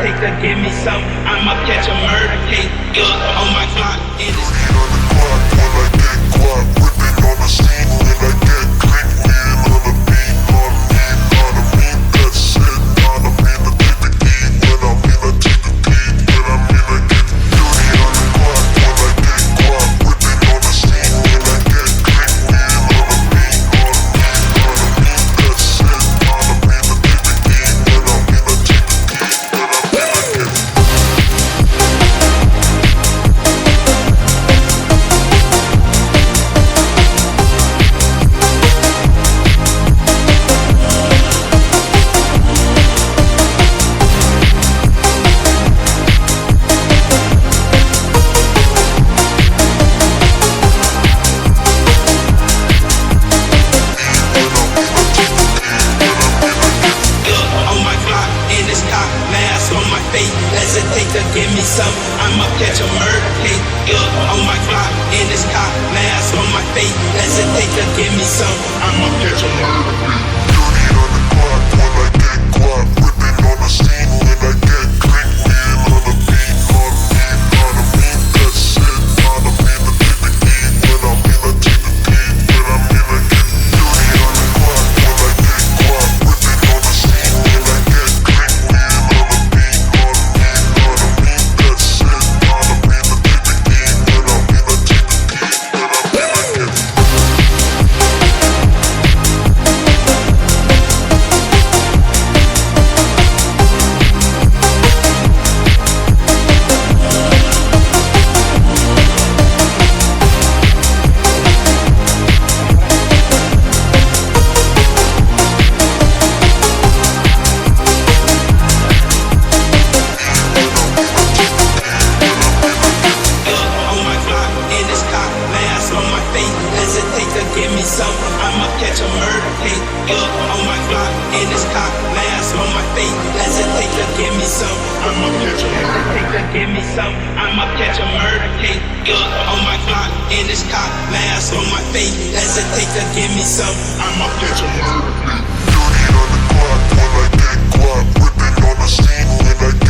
hesitate to give me some. I'ma catch a murder case, yeah, on my clock. And it's on the clock when I get guap, whipping on the scene when I get click, lean on the beat, on me, that's it, on the mean, I take the key, when I mean I take the key, when I mean I get dirty on the clock when I get guap, whipping on the scene when I get click, lean on the beat, on me, that's it, on the mean I take the key, when I mean I take the key, when I mean I get on my clock, in this cock, mask on my face, hesitate to give me some. I'ma catch a murder case, yeah, on my clock, in this cock, mask on my face, hesitate to give me some. I'ma catch a murder case. dirty on the clock when I get guap, whipping on the scene when I get click, lean on the beat, on me, that's it, on the mean I take the key, when I mean I take the key, when I mean I get dirty on the clock when I get guap, whipping on the scene when I get click, lean on the beat, on me, that's it, on the mean I take the key, when I mean I take the key, when I mean I get on my clock, in this cock, mask on my face, hesitate to give me some. I'ma catch a murder case, yeah, on my clock, in this cock, mask on my face, hesitate to give me some. I'ma catch a hesitate to give me some. I'ma catch a murder case, yeah, on my clock, in this cock, mask on my face, hesitate to give me some. I'ma catch a murder case. dirty on the clock when I get guap, whipping on the scene when I get